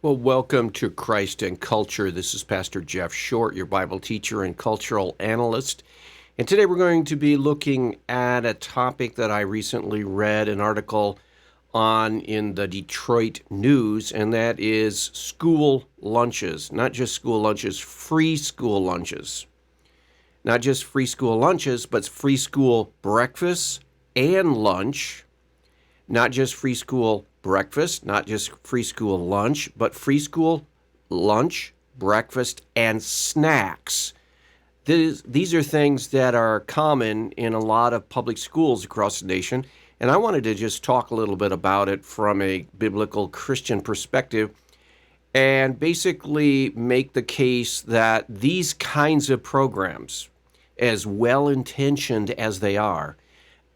Well, welcome to Christ and Culture. This is Pastor Jeff Short, your Bible teacher and cultural analyst. And today we're going to be looking at a topic that I recently read an article on in the Detroit News, and that is school lunches. Not just school lunches, free school lunches. Not just free school lunches, but free school breakfast and lunch. Not just free school breakfast, not just free school lunch, but free school lunch, breakfast, and snacks. These are things that are common in a lot of public schools across the nation, and I wanted to just talk a little bit about it from a biblical Christian perspective and basically make the case that these kinds of programs, as well-intentioned as they are,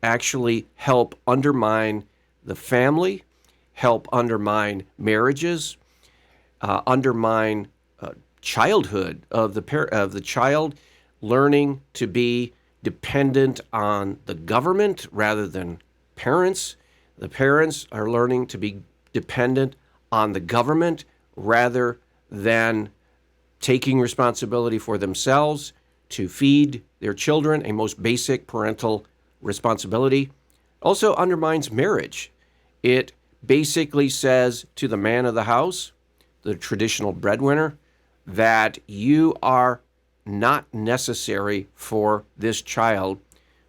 actually help undermine the family, help undermine marriages, undermine childhood of the child learning to be dependent on the government rather than parents. The parents are learning to be dependent on the government rather than taking responsibility for themselves to feed their children, a most basic parental responsibility. Also undermines marriage. It basically says to the man of the house, the traditional breadwinner, that you are not necessary for this child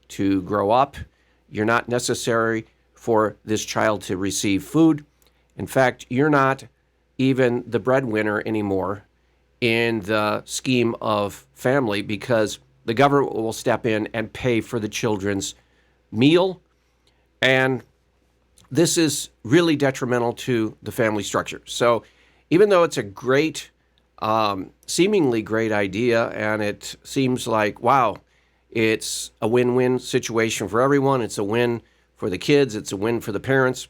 to grow up. You're not necessary for this child to receive food. In fact, you're not even the breadwinner anymore in the scheme of family because the government will step in and pay for the children's meal. And this is really detrimental to the family structure. So even though it's a great, seemingly great idea, and it seems like, wow, it's a win-win situation for everyone. It's a win for the kids. It's a win for the parents.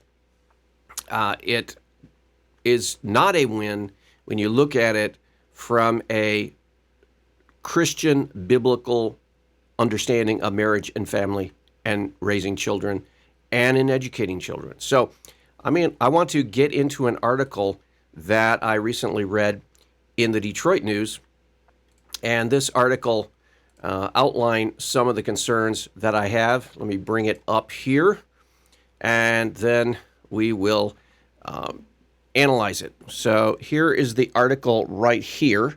It is not a win when you look at it from a Christian biblical understanding of marriage and family and raising children and in educating children. So, I want to get into an article that I recently read in the Detroit News, and this article outlined some of the concerns that I have. Let me bring it up here, and then we will analyze it. So here is the article right here,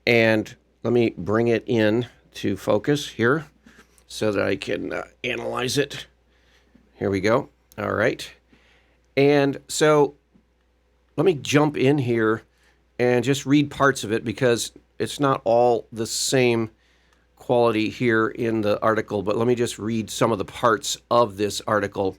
and let me bring it in to focus here so that I can analyze it. Here we go. All right. And so let me jump in here and just read parts of it because it's not all the same quality here in the article, but let me just read some of the parts of this article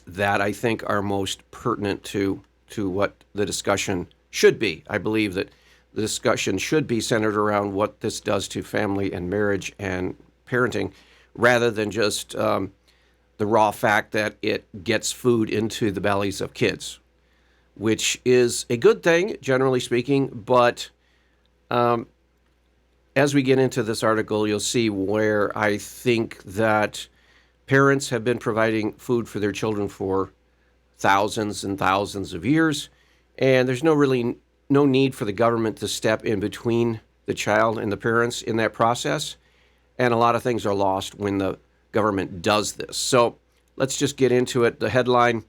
that I think are most pertinent to what the discussion should be. I believe that the discussion should be centered around what this does to family and marriage and parenting rather than just the raw fact that it gets food into the bellies of kids, which is a good thing, generally speaking. But as we get into this article, you'll see where I think that parents have been providing food for their children for thousands and thousands of years, and there's no need for the government to step in between the child and the parents in that process. And a lot of things are lost when the government does this. So let's just get into it. The headline,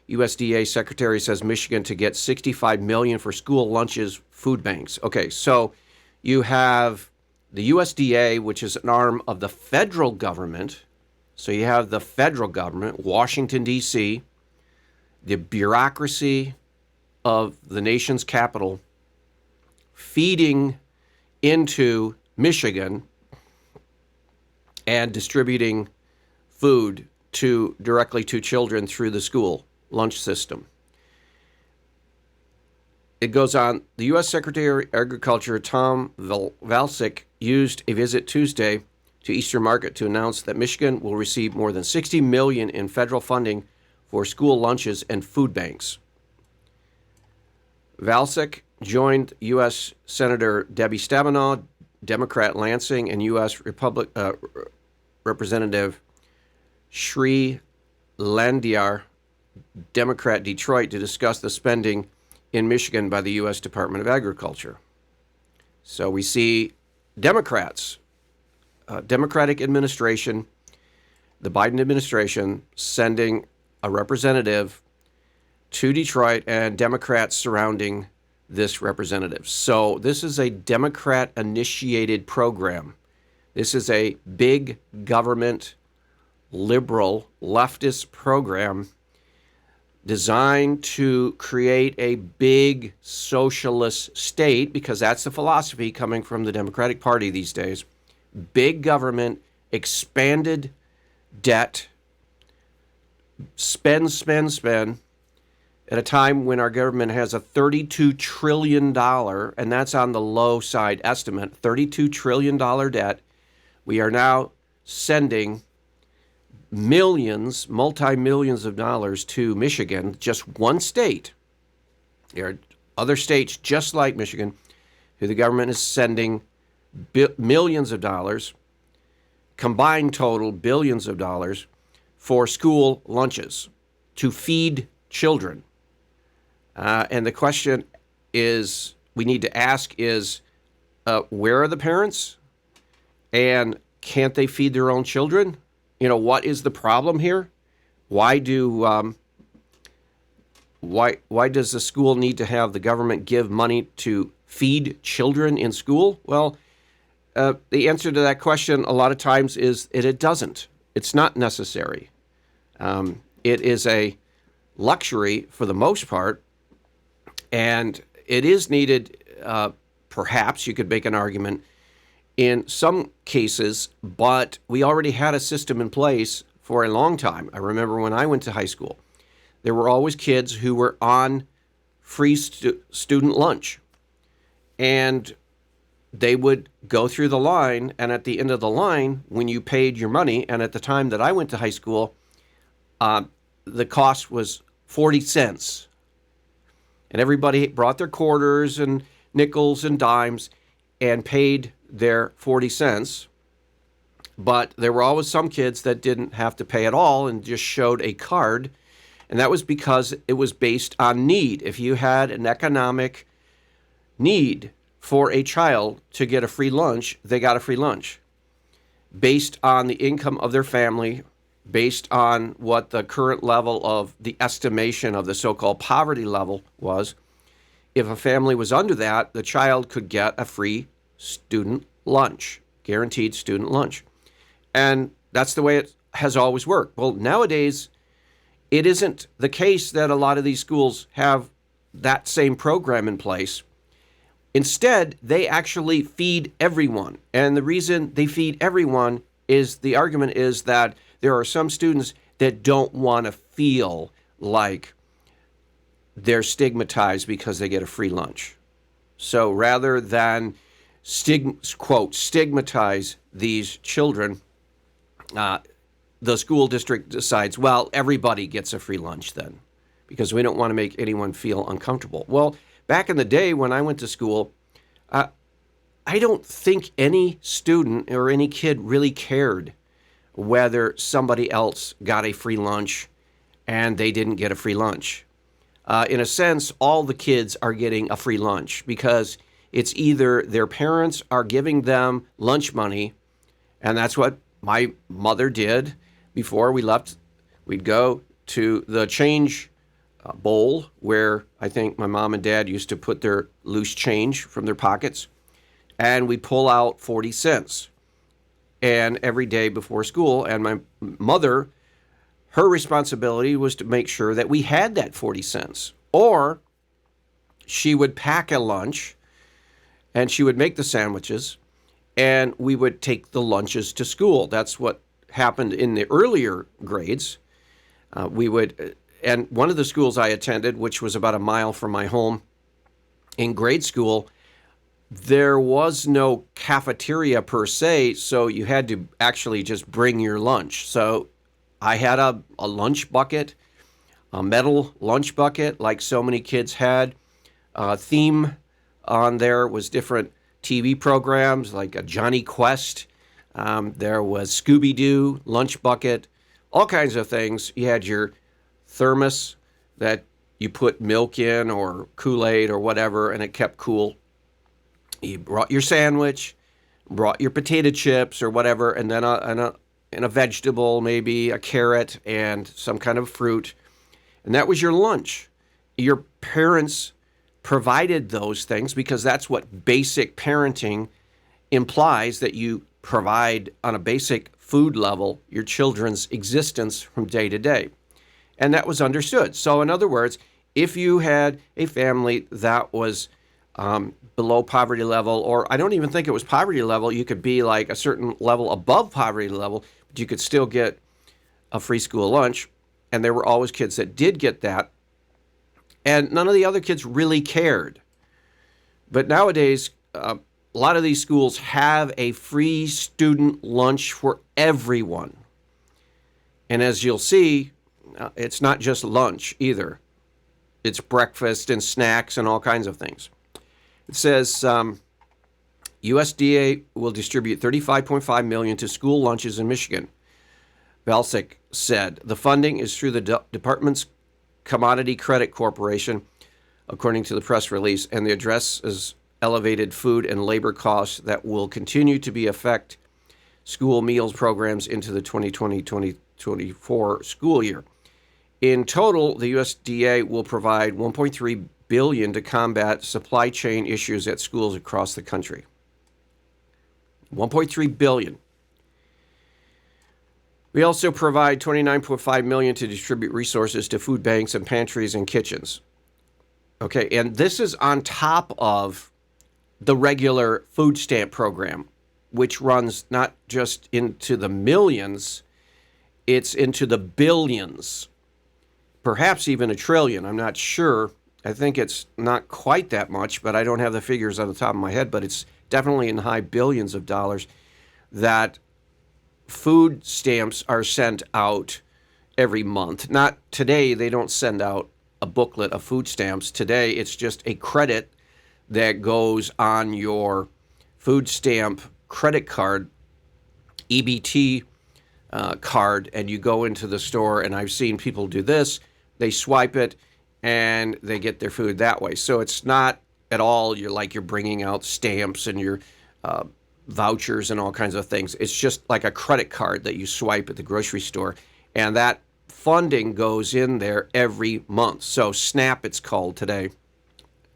USDA secretary says Michigan to get $65 million for school lunches, food banks. Okay, so you have the USDA, which is an arm of the federal government. So you have the federal government, Washington, D.C., the bureaucracy of the nation's capital, feeding into Michigan and distributing food directly to children through the school lunch system. It goes on, the U.S. Secretary of Agriculture, Tom Vilsack, used a visit Tuesday to Eastern Market to announce that Michigan will receive more than $60 million in federal funding for school lunches and food banks. Vilsack joined U.S. Senator Debbie Stabenow, Democrat Lansing, and U.S. Representative Sri Landyar, Democrat Detroit, to discuss the spending in Michigan by the U.S. Department of Agriculture. So we see Democrats, Democratic administration, the Biden administration sending a representative to Detroit and Democrats surrounding this representative. So this is a Democrat-initiated program. This is a big government, liberal, leftist program designed to create a big socialist state, because that's the philosophy coming from the Democratic Party these days. Big government, expanded debt, spend, at a time when our government has a $32 trillion, and that's on the low side estimate, $32 trillion debt. We are now sending millions, multi-millions of dollars to Michigan, just one state. There are other states just like Michigan who the government is sending millions of dollars, combined total billions of dollars, for school lunches to feed children. And the question is, we need to ask is, where are the parents? And can't they feed their own children? You know, what is the problem here? Why does the school need to have the government give money to feed children in school? Well, the answer to that question a lot of times is it doesn't. It's not necessary. It is a luxury for the most part, and it is needed, perhaps you could make an argument, in some cases, but we already had a system in place for a long time. I remember when I went to high school, there were always kids who were on free student lunch, and they would go through the line, and at the end of the line, when you paid your money, and at the time that I went to high school, the cost was 40 cents. And everybody brought their quarters and nickels and dimes and paid their 40 cents. But there were always some kids that didn't have to pay at all and just showed a card. And that was because it was based on need. If you had an economic need for a child to get a free lunch, they got a free lunch based on the income of their family, based on what the current level of the estimation of the so-called poverty level was. If a family was under that, the child could get a free student lunch, guaranteed student lunch. And that's the way it has always worked. Well, nowadays, it isn't the case that a lot of these schools have that same program in place. Instead, they actually feed everyone. And the reason they feed everyone is, the argument is that there are some students that don't want to feel like they're stigmatized because they get a free lunch. So rather than quote, stigmatize these children, the school district decides, well, everybody gets a free lunch then, because we don't want to make anyone feel uncomfortable. Well, back in the day when I went to school, I don't think any student or any kid really cared whether somebody else got a free lunch and they didn't get a free lunch. In a sense, all the kids are getting a free lunch because it's either their parents are giving them lunch money, and that's what my mother did before we left. We'd go to the change bowl where I think my mom and dad used to put their loose change from their pockets, and we'd pull out 40 cents. And every day before school, and my mother, her responsibility was to make sure that we had that 40 cents. Or she would pack a lunch, and she would make the sandwiches, and we would take the lunches to school. That's what happened in the earlier grades. And one of the schools I attended, which was about a mile from my home, in grade school, there was no cafeteria per se, so you had to actually just bring your lunch. So I had a lunch bucket, a metal lunch bucket, like so many kids had. Theme on there was different TV programs, like a Johnny Quest. There was Scooby-Doo, lunch bucket, all kinds of things. You had your thermos that You put milk in or Kool-Aid or whatever, and it kept cool. You brought your sandwich, brought your potato chips or whatever, and then a vegetable, maybe a carrot and some kind of fruit. And that was your lunch. Your parents provided those things because that's what basic parenting implies, that you provide on a basic food level your children's existence from day to day. And that was understood. So in other words, if you had a family that was below poverty level, or I don't even think it was poverty level, you could be like a certain level above poverty level, but you could still get a free school lunch. And there were always kids that did get that. And none of the other kids really cared. But nowadays, a lot of these schools have a free student lunch for everyone. And as you'll see, it's not just lunch either. It's breakfast and snacks and all kinds of things. It says USDA will distribute $35.5 million to school lunches in Michigan. Valsic said the funding is through the department's Commodity Credit Corporation, according to the press release, and the address is elevated food and labor costs that will continue to affect school meals programs into the 2020-2024 school year. In total, the USDA will provide $1.3 billion to combat supply chain issues at schools across the country. $1.3 billion. We also provide $29.5 million to distribute resources to food banks and pantries and kitchens. Okay, and this is on top of the regular food stamp program, which runs not just into the millions, it's into the billions, perhaps even a trillion. I'm not sure. I think it's not quite that much, but I don't have the figures on the top of my head, but it's definitely in the high billions of dollars that food stamps are sent out every month. Not today, they don't send out a booklet of food stamps. Today, it's just a credit that goes on your food stamp credit card, EBT card, and you go into the store, and I've seen people do this. They swipe it, and they get their food that way. So it's not at all you're bringing out stamps and your vouchers and all kinds of things. It's just like a credit card that you swipe at the grocery store, and that funding goes in there every month. So SNAP, it's called today,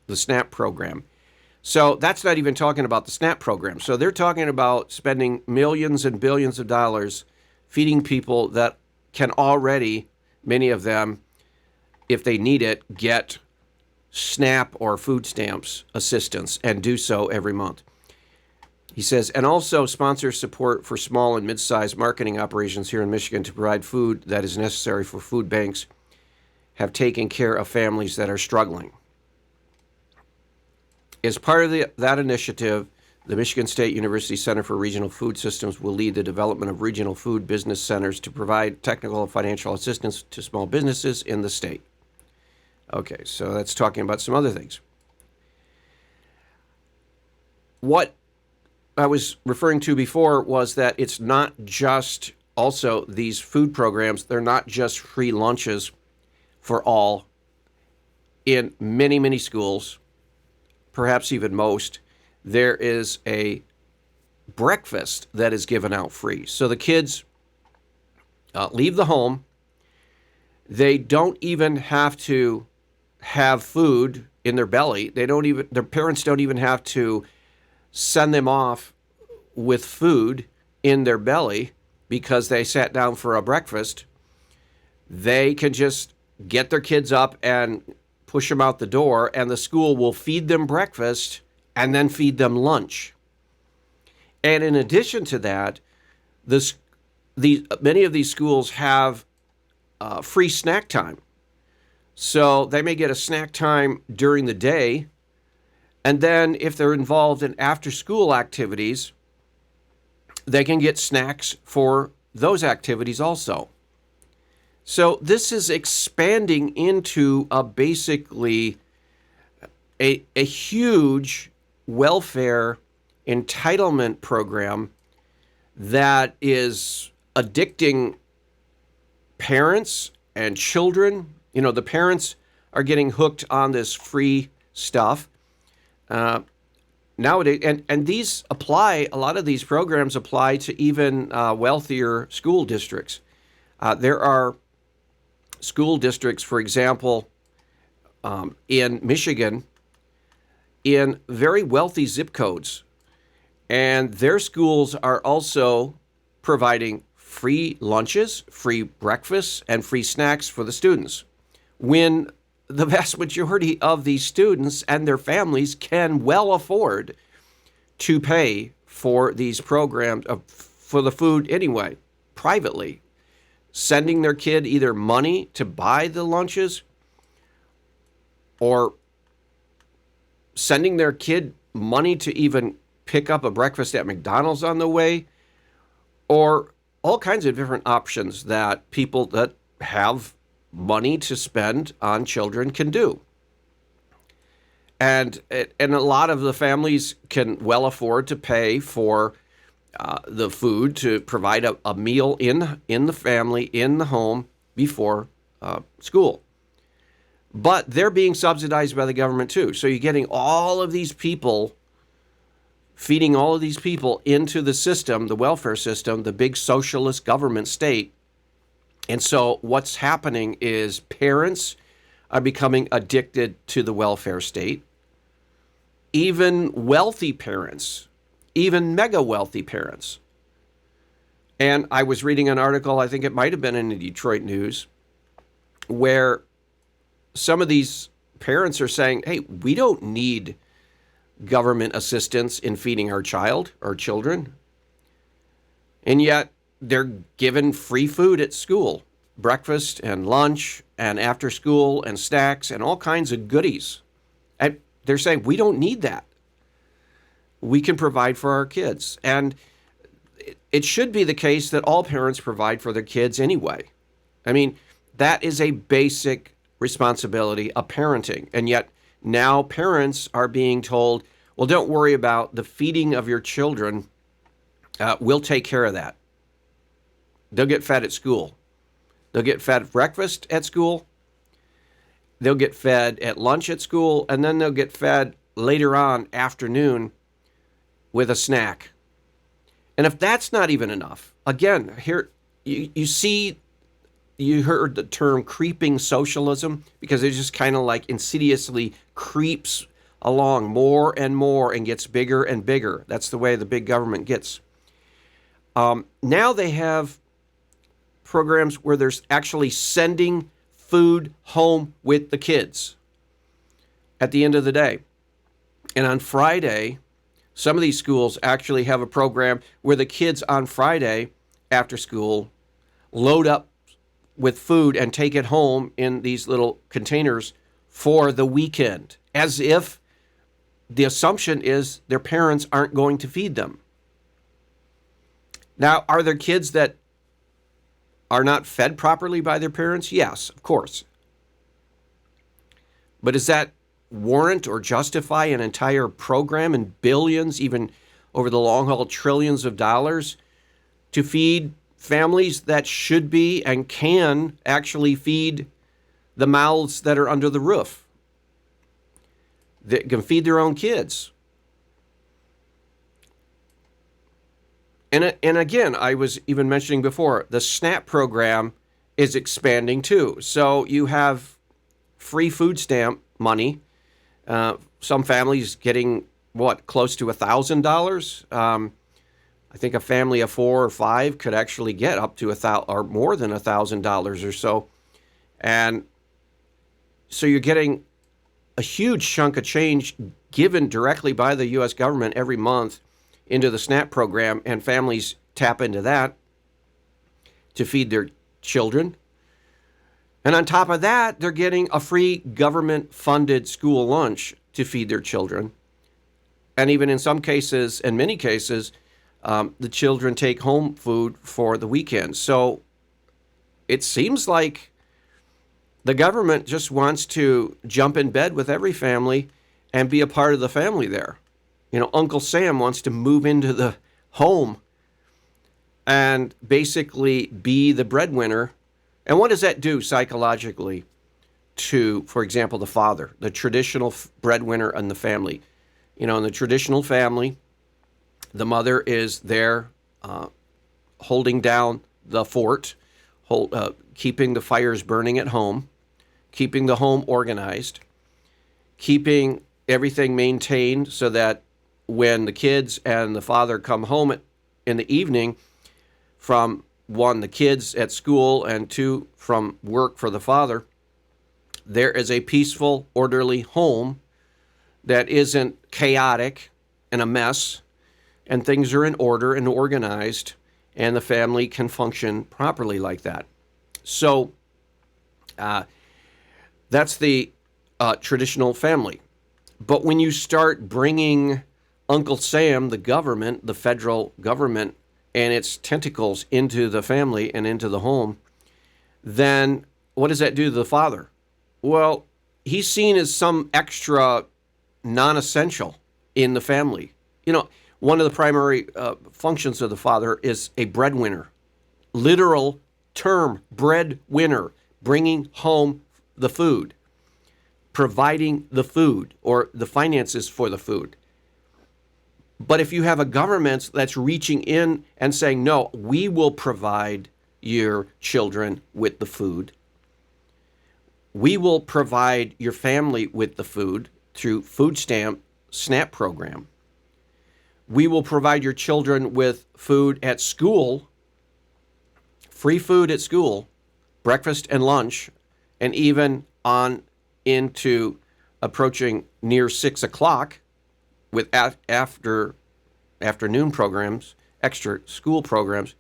the SNAP program. So that's not even talking about the SNAP program. So they're talking about spending millions and billions of dollars feeding people that can already, many of them, if they need it, get SNAP or food stamps assistance and do so every month. He says, and also sponsor support for small and mid-sized marketing operations here in Michigan to provide food that is necessary for food banks have taken care of families that are struggling. As part of that initiative, the Michigan State University Center for Regional Food Systems will lead the development of regional food business centers to provide technical and financial assistance to small businesses in the state. Okay, so that's talking about some other things. What I was referring to before was that it's not just also these food programs, they're not just free lunches for all. In many, many schools, perhaps even most, there is a breakfast that is given out free. So the kids leave the home. They don't even have to have food in their belly. Their parents don't even have to send them off with food in their belly because they sat down for a breakfast. They can just get their kids up and push them out the door, and the school will feed them breakfast and then feed them lunch. And in addition to that, many of these schools have free snack time. So they may get a snack time during the day, and then if they're involved in after-school activities, they can get snacks for those activities also. So this is expanding into basically a huge welfare entitlement program that is addicting parents and children. You know, the parents are getting hooked on this free stuff. Nowadays, and these apply, a lot of these programs apply to even wealthier school districts. There are school districts, for example, in Michigan, in very wealthy zip codes, and their schools are also providing free lunches, free breakfasts, and free snacks for the students, when the vast majority of these students and their families can well afford to pay for these programs, for the food anyway, privately, sending their kid either money to buy the lunches or sending their kid money to even pick up a breakfast at McDonald's on the way, or all kinds of different options that people that have money to spend on children can do. And a lot of the families can well afford to pay for the food, to provide a meal in the family, in the home, before school. But they're being subsidized by the government too. So you're getting all of these people, feeding all of these people into the system, the welfare system, the big socialist government state. And so what's happening is parents are becoming addicted to the welfare state. Even wealthy parents, even mega wealthy parents. And I was reading an article, I think it might have been in the Detroit News, where some of these parents are saying, hey, we don't need government assistance in feeding our children. And yet they're given free food at school, breakfast and lunch and after school and snacks and all kinds of goodies. And they're saying, we don't need that. We can provide for our kids. And it should be the case that all parents provide for their kids anyway. I mean, that is a basic responsibility of parenting. And yet now parents are being told, well, don't worry about the feeding of your children. We'll take care of that. They'll get fed at school. They'll get fed at breakfast at school. They'll get fed at lunch at school. And then they'll get fed later on afternoon with a snack. And if that's not even enough, again, here you see, you heard the term creeping socialism, because it just kind of like insidiously creeps along more and more and gets bigger and bigger. That's the way the big government gets. Now they have programs where there's actually sending food home with the kids at the end of the day. And on Friday, some of these schools actually have a program where the kids on Friday after school load up with food and take it home in these little containers for the weekend, as if the assumption is their parents aren't going to feed them. Now, are there kids that are not fed properly by their parents? Yes, of course. But does that warrant or justify an entire program and billions, even over the long haul, trillions of dollars to feed families that should be and can actually feed the mouths that are under the roof, that can feed their own kids? And again, I was even mentioning before, the SNAP program is expanding too. So you have free food stamp money. Some families getting, close to $1,000? I think a family of 4 or 5 could actually get up to $1,000 or more than $1,000 or so. And so you're getting a huge chunk of change given directly by the U.S. government every month into the SNAP program, and families tap into that to feed their children. And on top of that, they're getting a free government-funded school lunch to feed their children. And even in some cases, in many cases, the children take home food for the weekend. So it seems like the government just wants to jump in bed with every family and be a part of the family there. You know, Uncle Sam wants to move into the home and basically be the breadwinner. And what does that do psychologically to, for example, the father, the traditional breadwinner in the family. In the traditional family, the mother is there holding down the fort, keeping the fires burning at home, keeping the home organized, keeping everything maintained so that when the kids and the father come home in the evening from, one, the kids at school, and two, from work for the father, there is a peaceful, orderly home that isn't chaotic and a mess, and things are in order and organized, and the family can function properly like that. So that's the traditional family. But when you start bringing Uncle Sam, the government, the federal government, and its tentacles into the family and into the home, then what does that do to the father? Well, he's seen as some extra non-essential in the family. One of the primary functions of the father is a breadwinner. Literal term, breadwinner, bringing home the food, providing the food or the finances for the food. But if you have a government that's reaching in and saying, no, we will provide your children with the food, we will provide your family with the food through food stamp SNAP program, we will provide your children with food at school, free food at school, breakfast and lunch, and even on into approaching near 6 o'clock with afternoon programs, extra school programs.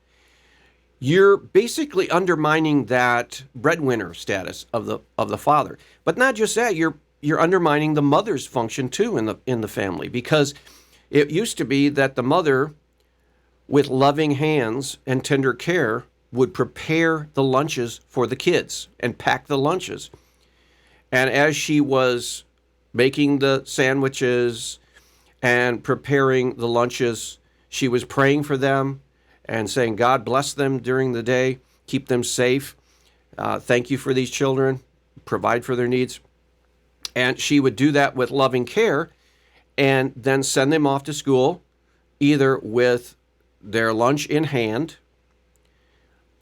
You're basically undermining that breadwinner status of the father. But not just that, you're undermining the mother's function too in the family, because it used to be that the mother, with loving hands and tender care, would prepare the lunches for the kids and pack the lunches. And as she was making the sandwiches and preparing the lunches, she was praying for them and saying, God bless them during the day, keep them safe. Thank you for these children, provide for their needs. And she would do that with loving care and then send them off to school, either with their lunch in hand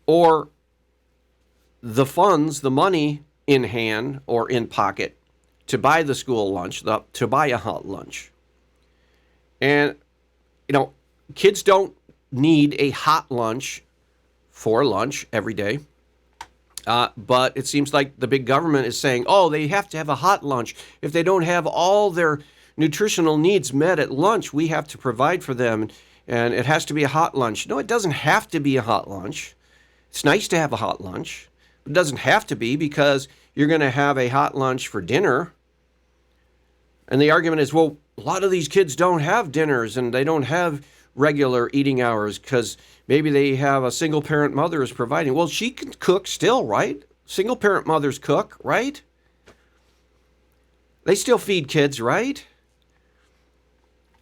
or the funds, the money in hand or in pocket to buy the school lunch, to buy a hot lunch. And, kids don't need a hot lunch for lunch every day. But it seems like the big government is saying, they have to have a hot lunch. If they don't have all their nutritional needs met at lunch, we have to provide for them. And it has to be a hot lunch. No, it doesn't have to be a hot lunch. It's nice to have a hot lunch. It doesn't have to be, because you're going to have a hot lunch for dinner. And the argument is, well, a lot of these kids don't have dinners and they don't have regular eating hours because maybe they have a single parent mother is providing. Well, she can cook still, right? Single parent mothers cook, right? They still feed kids, right?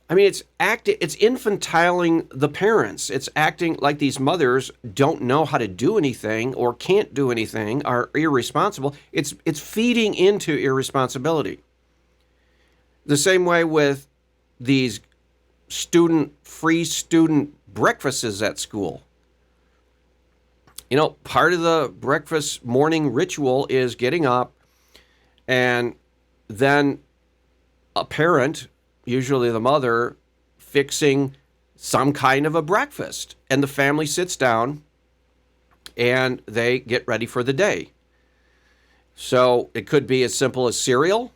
I mean, it's infantiling the parents. It's acting like these mothers don't know how to do anything or can't do anything, are irresponsible. It's feeding into irresponsibility. The same way with these free student breakfasts at school. Part of the breakfast morning ritual is getting up and then a parent, usually the mother, fixing some kind of a breakfast. And the family sits down and they get ready for the day. So it could be as simple as cereal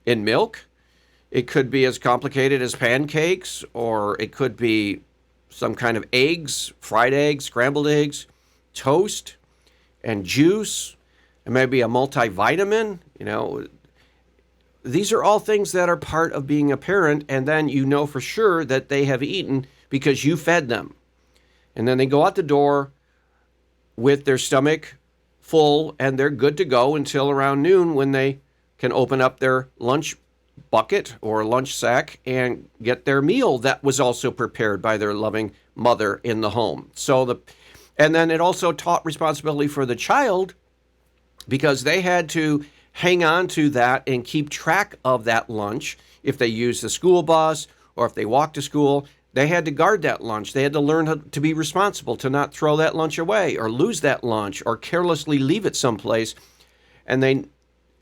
and milk. It could be as complicated as pancakes, or it could be some kind of eggs, fried eggs, scrambled eggs, toast, and juice, and maybe a multivitamin. These are all things that are part of being a parent, and then you know for sure that they have eaten because you fed them. And then they go out the door with their stomach full, and they're good to go until around noon, when they can open up their lunch bucket or lunch sack and get their meal that was also prepared by their loving mother in the home. And then it also taught responsibility for the child, because they had to hang on to that and keep track of that lunch. If they use the school bus or if they walk to school, they had to guard that lunch. They had to learn how to be responsible, to not throw that lunch away or lose that lunch or carelessly leave it someplace, and they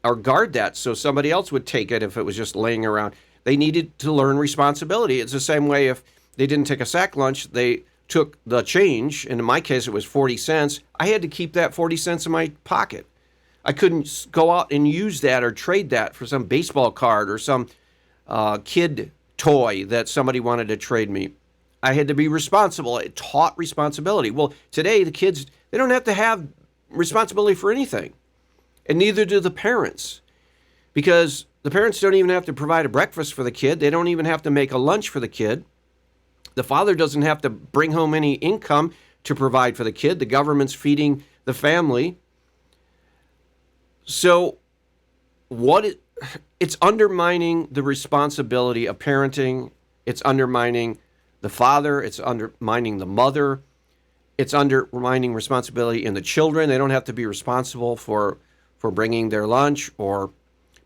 or guard that so somebody else would take it if it was just laying around. They needed to learn responsibility. It's the same way if they didn't take a sack lunch, they took the change, and in my case it was 40 cents. I had to keep that 40 cents in my pocket. I couldn't go out and use that or trade that for some baseball card or some kid toy that somebody wanted to trade me. I had to be responsible. It taught responsibility. Well, today the kids, they don't have to have responsibility for anything, and neither do the parents, because the parents don't even have to provide a breakfast for the kid. They don't even have to make a lunch for the kid. The father doesn't have to bring home any income to provide for the kid. The government's feeding the family. So it's undermining the responsibility of parenting. It's undermining the father. It's undermining the mother. It's undermining responsibility in the children. They don't have to be responsible for bringing their lunch or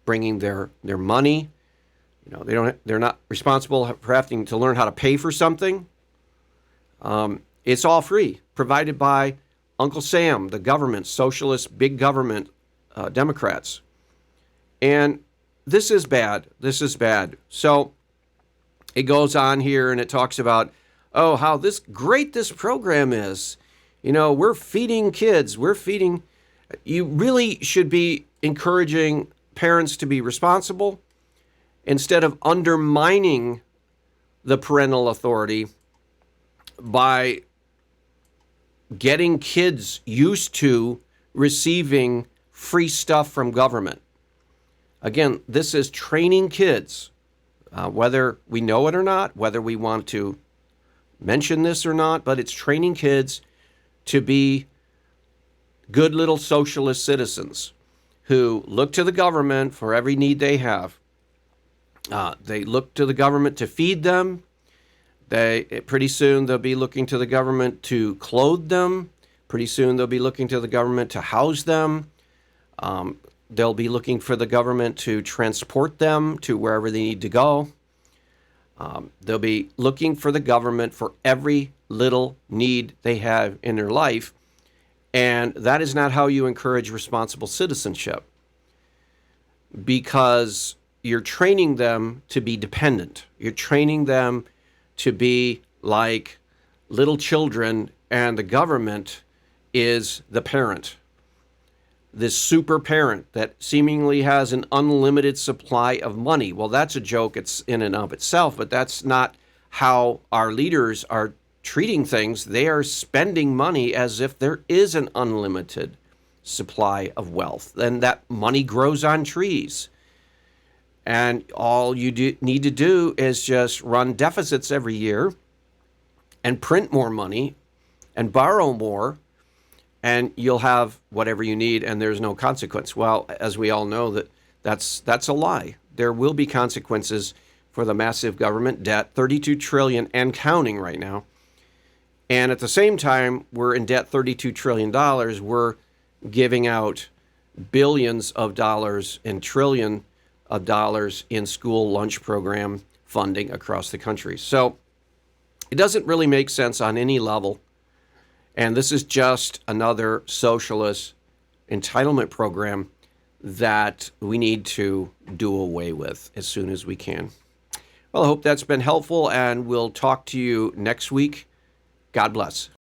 bringing their money. They're not responsible for having to learn how to pay for something. It's all free, provided by Uncle Sam, the government, socialist, big government, Democrats. And this is bad. This is bad. So it goes on here and it talks about, how great this program is. We're feeding kids. You really should be encouraging parents to be responsible instead of undermining the parental authority by getting kids used to receiving free stuff from government. Again, this is training kids, whether we know it or not, whether we want to mention this or not, but it's training kids to be good little socialist citizens who look to the government for every need they have. They look to the government to feed them. Pretty soon they'll be looking to the government to clothe them. Pretty soon they'll be looking to the government to house them. They'll be looking for the government to transport them to wherever they need to go. They'll be looking for the government for every little need they have in their life. And that is not how you encourage responsible citizenship, because you're training them to be dependent. You're training them to be like little children, and the government is the parent, this super parent that seemingly has an unlimited supply of money. Well, that's a joke. It's in and of itself, but that's not how our leaders are treating things. They are spending money as if there is an unlimited supply of wealth, and that money grows on trees. And all you need to do is just run deficits every year and print more money and borrow more, and you'll have whatever you need, and there's no consequence. Well, as we all know, that's a lie. There will be consequences for the massive government debt, $32 trillion and counting right now. And at the same time, we're in debt $32 trillion. We're giving out billions of dollars and trillion of dollars in school lunch program funding across the country. So it doesn't really make sense on any level. And this is just another socialist entitlement program that we need to do away with as soon as we can. Well, I hope that's been helpful, and we'll talk to you next week. God bless.